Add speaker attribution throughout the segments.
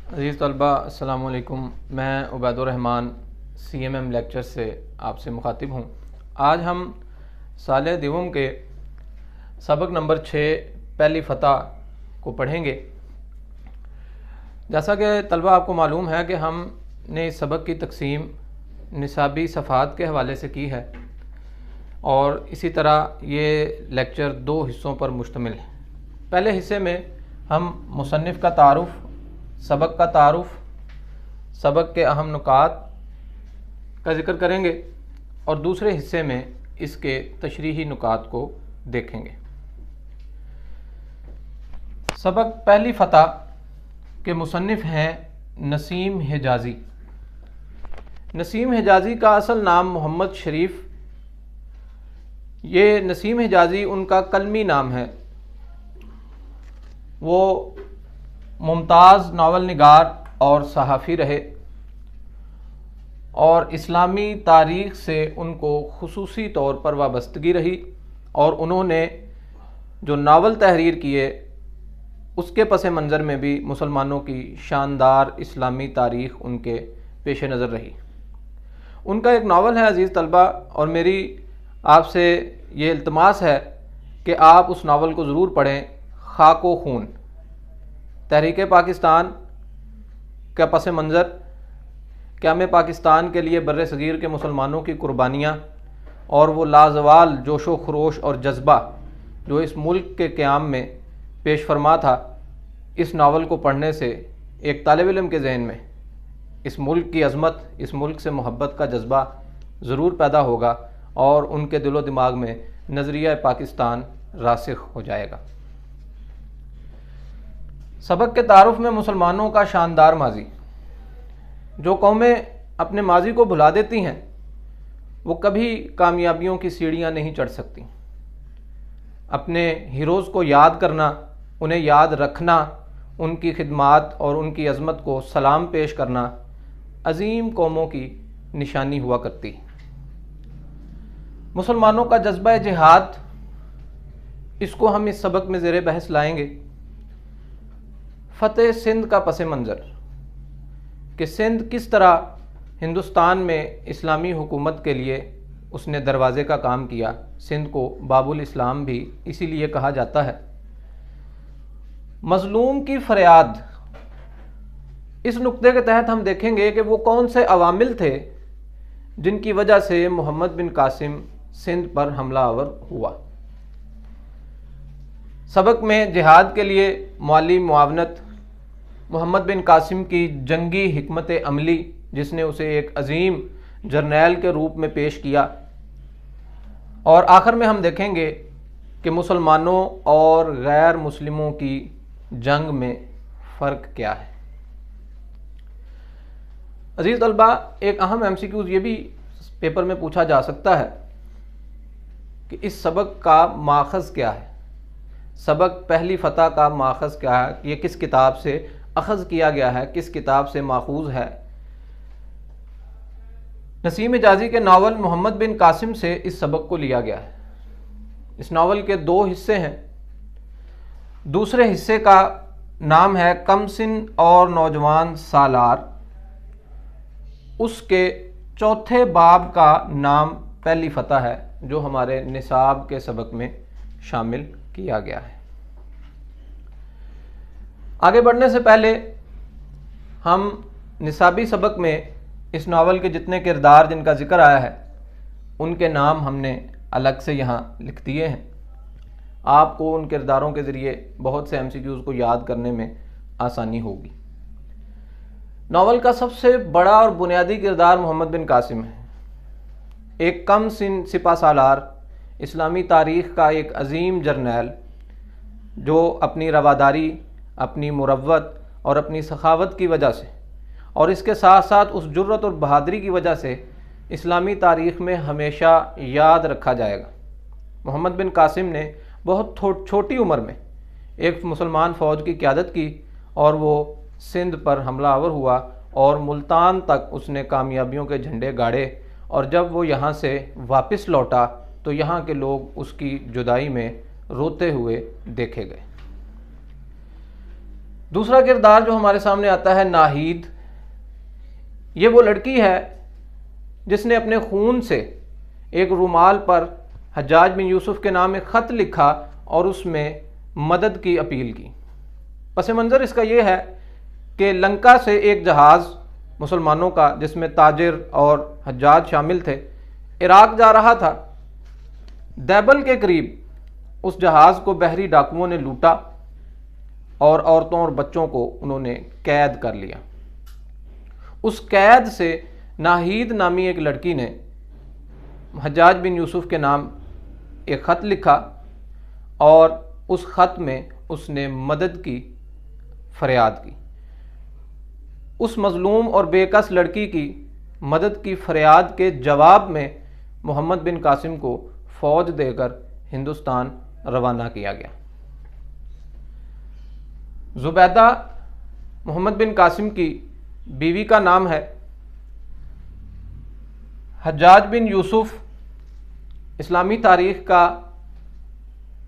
Speaker 1: अज़ीज़ तलबा अस्सलामु अलैकुम। मैं उबैदुर रहमान CMM लेक्चर से आपसे मुखातिब हूँ। आज हम साले दिवम के सबक नंबर 6 पहली फ़तह को पढ़ेंगे। जैसा कि तलबा आपको मालूम है कि हमने इस सबक की तकसीम निसाबी सफ़ात के हवाले से की है और इसी तरह ये लेक्चर 2 हिस्सों पर मुश्तमिल है। पहले हिस्से में हम मुसन्निफ़ का तारुफ़, सबक का तारुफ़, सबक के अहम नुकात का ज़िक्र करेंगे और दूसरे हिस्से में इसके तशरीही नुकात को देखेंगे। सबक पहली फ़तह के मुसन्निफ़ हैं नसीम हिजाज़ी। नसीम हिजाज़ी का असल नाम मोहम्मद शरीफ। ये नसीम हिजाज़ी उनका कलमी नाम है। वो मुमताज़ नावल निगार और सहाफ़ी रहे और इस्लामी तारीख़ से उनको खुसूसी तौर पर वाबस्तगी रही और उन्होंने जो नावल तहरीर किए उसके पस मंज़र में भी मुसलमानों की शानदार इस्लामी तारीख़ उनके पेश नज़र रही। उनका एक नावल है अज़ीज़ तलबा, और मेरी आपसे ये इल्तमास है कि आप उस नावल को ज़रूर पढ़ें। खाको खून, तहरीक पाकिस्तान का पस मंज़र, क़याम पाकिस्तान के लिए बर्रे सग़ीर के मुसलमानों की कुर्बानियाँ और वो लाजवाल जोशो खरोश और जज्बा जो इस मुल्क के क़याम में पेश फरमा था। इस नावल को पढ़ने से एक तालिब इल्म के ज़हन में इस मुल्क की अज़मत, इस मुल्क से मोहब्बत का जज्बा ज़रूर पैदा होगा और उनके दिलो दिमाग में नज़रिया पाकिस्तान रासिख़ हो जाएगा। सबक के तारुफ़ में मुसलमानों का शानदार माजी। जो कौमें अपने माजी को भुला देती हैं वो कभी कामयाबियों की सीढ़ियां नहीं चढ़ सकती। अपने हीरोज़ को याद करना, उन्हें याद रखना, उनकी खिदमात और उनकी अज़मत को सलाम पेश करना अज़ीम कौमों की निशानी हुआ करती। मुसलमानों का जज्बा जिहाद, इसको हम इस सबक में ज़ेरे बहस लाएंगे। फ़तेह सिंध का पस मंज़र कि सिंध किस तरह हिंदुस्तान में इस्लामी हुकूमत के लिए उसने दरवाज़े का काम किया। सिंध को बाबुल इस्लाम भी इसीलिए कहा जाता है। मज़लूम की फ़रियाद, इस नुक्ते के तहत हम देखेंगे कि वो कौन से अवामिल थे जिनकी वजह से मोहम्मद बिन कासिम सिंध पर हमला आवर हुआ। सबक में जिहाद के लिए माली मुआवनत, मोहम्मद बिन कासिम की जंगी हिकमत अमली जिसने उसे एक अजीम जर्नैल के रूप में पेश किया, और आखिर में हम देखेंगे कि मुसलमानों और गैर मुस्लिमों की जंग में फ़र्क क्या है। अज़ीज़ तलबा, एक अहम MCQ ये भी पेपर में पूछा जा सकता है कि इस सबक का माखज़ क्या है। सबक पहली फ़तह का माखज़ क्या है, ये किस किताब से अखज़ किया गया है, किस किताब से माखूज़ है। नसीम हिजाज़ी के नावल मोहम्मद बिन कासिम से इस सबक को लिया गया है। इस नावल के 2 हिस्से हैं। दूसरे हिस्से का नाम है कमसिन और नौजवान सालार। उसके चौथे बाब का नाम पहली फ़तह है जो हमारे निसाब के सबक में शामिल किया गया है। आगे बढ़ने से पहले हम निसाबी सबक में इस नावल के जितने किरदार जिनका ज़िक्र आया है उनके नाम हमने अलग से यहाँ लिख दिए हैं। आपको उन किरदारों के ज़रिए बहुत से MCQs को याद करने में आसानी होगी। नावल का सबसे बड़ा और बुनियादी किरदार मोहम्मद बिन कासिम है। एक कम सिन सिपा सालार, इस्लामी तारीख़ का एक अजीम जर्नैल जो अपनी रवादारी, अपनी मुरव्वत और अपनी सखावत की वजह से और इसके साथ साथ उस जुर्रत और बहादुरी की वजह से इस्लामी तारीख़ में हमेशा याद रखा जाएगा। मोहम्मद बिन कासिम ने बहुत छोटी उम्र में एक मुसलमान फ़ौज की क़यादत की और वो सिंध पर हमला आवर हुआ और मुल्तान तक उसने कामयाबियों के झंडे गाड़े, और जब वो यहाँ से वापस लौटा तो यहाँ के लोग उसकी जुदाई में रोते हुए देखे गए। दूसरा किरदार जो हमारे सामने आता है नाहीद, ये वो लड़की है जिसने अपने खून से एक रुमाल पर हज्जाज बिन यूसुफ के नाम एक ख़त लिखा और उसमें मदद की अपील की। पस मंज़र इसका ये है कि लंका से एक जहाज़ मुसलमानों का, जिसमें ताजिर और हज्जाज शामिल थे, इराक़ जा रहा था। दैबल के करीब उस जहाज़ को बहरी डाकुओं ने लूटा और औरतों और बच्चों को उन्होंने कैद कर लिया। उस कैद से नाहीद नामी एक लड़की ने हज्जाज बिन यूसुफ के नाम एक ख़त लिखा और उस ख़त में उसने मदद की फरियाद की। उस मज़लूम और बेकस लड़की की मदद की फरियाद के जवाब में मोहम्मद बिन कासिम को फ़ौज देकर हिंदुस्तान रवाना किया गया। ज़ुबैदा मोहम्मद बिन कासिम की बीवी का नाम है। हज्जाज बिन यूसुफ इस्लामी तारीख़ का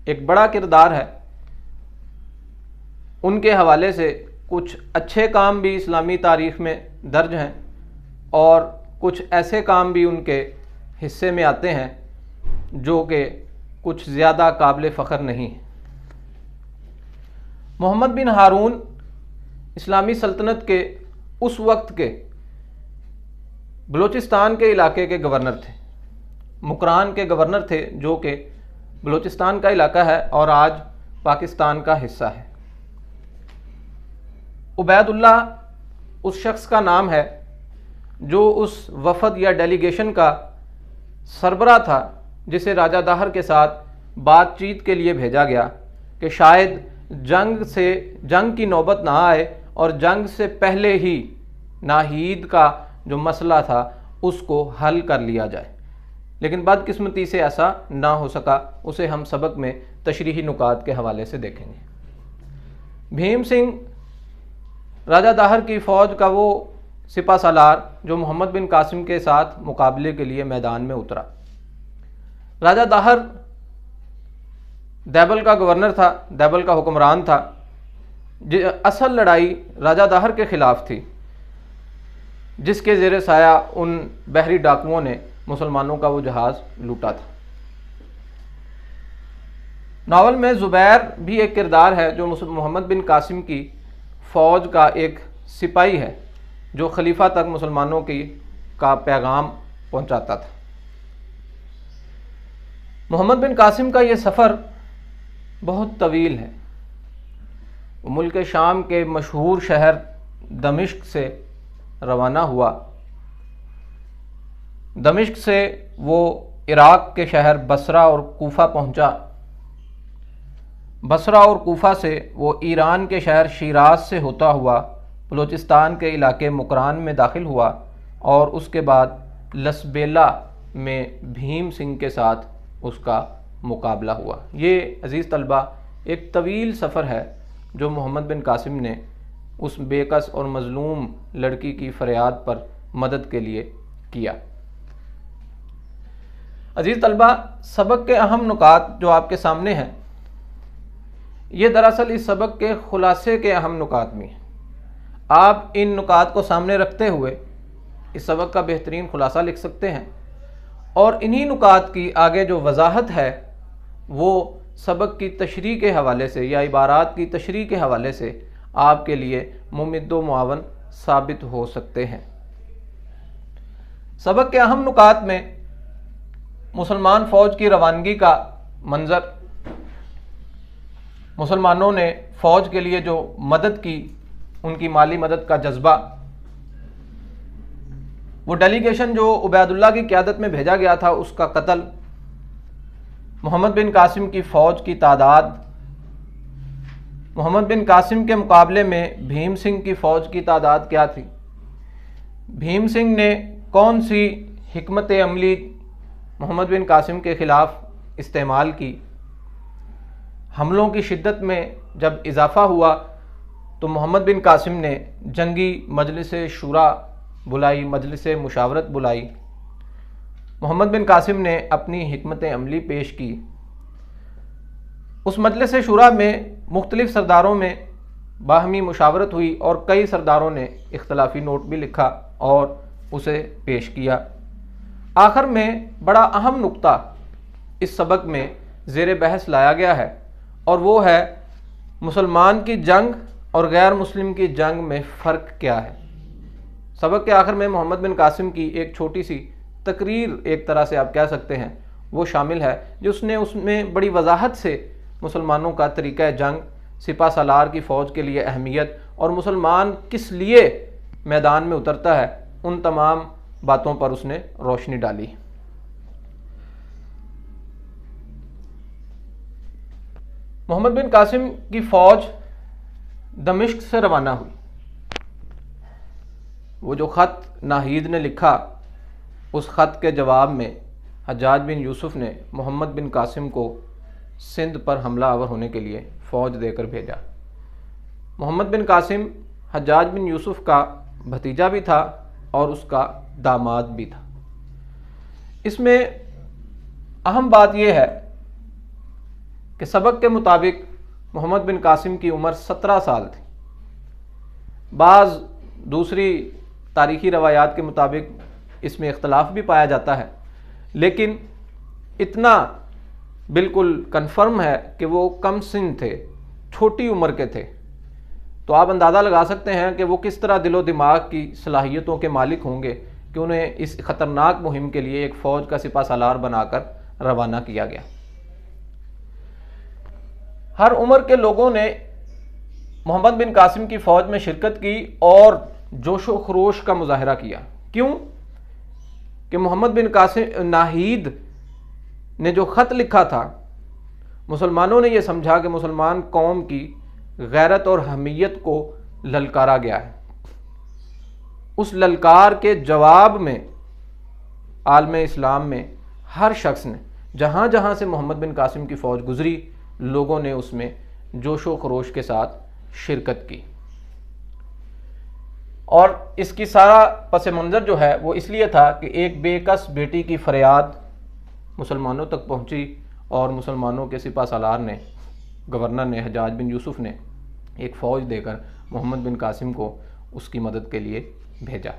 Speaker 1: एक बड़ा किरदार है। उनके हवाले से कुछ अच्छे काम भी इस्लामी तारीख़ में दर्ज हैं और कुछ ऐसे काम भी उनके हिस्से में आते हैं जो कि कुछ ज़्यादा काबिल फ़ख्र नहीं है। मोहम्मद बिन हारून इस्लामी सल्तनत के उस वक्त के बलूचिस्तान के इलाके के गवर्नर थे। मुकरान के गवर्नर थे, जो कि बलूचिस्तान का इलाका है और आज पाकिस्तान का हिस्सा है। उबैदुल्लाह उस शख्स का नाम है जो उस वफ़द या डेलीगेशन का सरबरा था जिसे राजा दाहर के साथ बातचीत के लिए भेजा गया कि शायद जंग की नौबत ना आए और जंग से पहले ही नाहीद का जो मसला था उसको हल कर लिया जाए। लेकिन बदकिस्मती से ऐसा ना हो सका। उसे हम सबक में तशरीही नुकात के हवाले से देखेंगे। भीम सिंह राजा दाहर की फ़ौज का वो सिपा सालार जो मोहम्मद बिन कासिम के साथ मुकाबले के लिए मैदान में उतरा। राजा दाहर दैबल का गवर्नर था, दैबल का हुक्मरान था। असल लड़ाई राजा दाहर के ख़िलाफ़ थी, जिसके ज़ेरे साया उन बहरी डाकुओं ने मुसलमानों का वो जहाज़ लूटा था। नावल में ज़ुबैर भी एक किरदार है जो मोहम्मद बिन कासिम की फ़ौज का एक सिपाही है जो खलीफा तक मुसलमानों का पैगाम पहुंचाता था। मोहम्मद बिन कासिम का ये सफ़र बहुत तवील है। वो मुल्क शाम के मशहूर शहर दमिश्क से रवाना हुआ। दमिश्क से वो इराक़ के शहर बसरा और कूफ़ा पहुंचा। बसरा और कूफ़ा से वो ईरान के शहर शिराज से होता हुआ बलूचिस्तान के इलाके मुकरान में दाखिल हुआ और उसके बाद लसबेला में भीम सिंह के साथ उसका मुकाबला हुआ। ये अज़ीज़ तलबा एक तवील सफ़र है जो मोहम्मद बिन कासिम ने उस बेकस और मज़लूम लड़की की फरियाद पर मदद के लिए किया। अज़ीज़ तलबा, सबक के अहम नुकात जो आपके सामने हैं, ये दरअसल इस सबक के ख़ुलासे के अहम नुकात भी हैं। आप इन नुकात को सामने रखते हुए इस सबक का बेहतरीन ख़ुलासा लिख सकते हैं और इन्हीं नुकात की आगे जो वजाहत है वो सबक की तशरीह के हवाले से या इबारात की तशरीह के हवाले से आपके लिए मुमिद्दो मुआवन साबित हो सकते हैं। सबक के अहम नुकात में मुसलमान फ़ौज की रवानगी का मंज़र, मुसलमानों ने फ़ौज के लिए जो मदद की, उनकी माली मदद का जज्बा, वो डेलीगेशन जो उबैदुल्लाह की क़यादत में भेजा गया था उसका कत्ल, मोहम्मद बिन कासिम की फ़ौज की तादाद, मोहम्मद बिन कासिम के मुकाबले में भीम सिंह की फ़ौज की तादाद क्या थी, भीम सिंह ने कौन सी हिकमत अमली मोहम्मद बिन कासिम के ख़िलाफ़ इस्तेमाल की, हमलों की शिद्दत में जब इजाफ़ा हुआ तो मोहम्मद बिन कासिम ने जंगी मजलिस शूरा बुलाई, मजलिस मुशावरत बुलाई। मोहम्मद बिन कासिम ने अपनी हिकमत अमली पेश की। उस मजलिस शूरा में मुख्तलिफ़ सरदारों में बाहमी मुशावरत हुई और कई सरदारों ने इख्तलाफी नोट भी लिखा और उसे पेश किया। आखिर में बड़ा अहम नुक्ता इस सबक में ज़ेर बहस लाया गया है और वो है मुसलमान की जंग और गैर मुस्लिम की जंग में फ़र्क क्या है। सबक के आखिर में मोहम्मद बिन कासिम की एक छोटी सी तकरीर, एक तरह से आप कह सकते हैं, वो शामिल है जिसने उसमें बड़ी वजाहत से मुसलमानों का तरीक़ा जंग, सिपा सालार की फ़ौज के लिए अहमियत और मुसलमान किस लिए मैदान में उतरता है, उन तमाम बातों पर उसने रोशनी डाली। मोहम्मद बिन कासिम की फ़ौज दमिश्क से रवाना हुई। वो जो ख़त नाहीद ने लिखा, उस ख़त के जवाब में हज्जाज बिन यूसुफ ने मोहम्मद बिन कासिम को सिंध पर हमला आवर होने के लिए फ़ौज देकर भेजा। मोहम्मद बिन कासिम हज्जाज बिन यूसुफ का भतीजा भी था और उसका दामाद भी था। इसमें अहम बात यह है कि सबक के मुताबिक मोहम्मद बिन कासिम की उम्र 17 साल थी। बाज़ दूसरी तारीख़ी रवायात के मुताबिक इसमें इख्तलाफ भी पाया जाता है, लेकिन इतना बिल्कुल कन्फर्म है कि वो कम सिन थे, छोटी उम्र के थे। तो आप अंदाज़ा लगा सकते हैं कि वो किस तरह दिलो दिमाग की सलाहियतों के मालिक होंगे कि उन्हें इस ख़तरनाक मुहिम के लिए एक फ़ौज का सिपा सालार बनाकर रवाना किया गया। हर उम्र के लोगों ने मोहम्मद बिन कासिम की फ़ौज में शिरकत की और जोशो खरोश का मुजाहरा किया। क्यों? कि मोहम्मद बिन कासिम नाहीद ने जो ख़त लिखा था, मुसलमानों ने यह समझा कि मुसलमान कौम की गैरत और हमीयत को ललकारा गया है। उस ललकार के जवाब में आलम इस्लाम में हर शख्स ने जहाँ जहाँ से मोहम्मद बिन कासिम की फ़ौज गुजरी, लोगों ने उसमें जोशो खरोश के साथ शिरकत की। और इसकी सारा पस मंज़र जो है वो इसलिए था कि एक बेकस बेटी की फरियाद मुसलमानों तक पहुंची और मुसलमानों के सिपा सालार ने, गवर्नर ने, हज्जाज बिन यूसुफ ने एक फ़ौज देकर मोहम्मद बिन कासिम को उसकी मदद के लिए भेजा।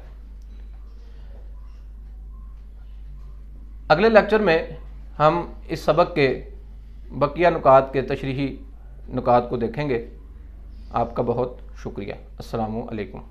Speaker 1: अगले लेक्चर में हम इस सबक के बकिया नुकात के तशरीही नुकात को देखेंगे। आपका बहुत शुक्रिया। अस्सलामु अलैकुम।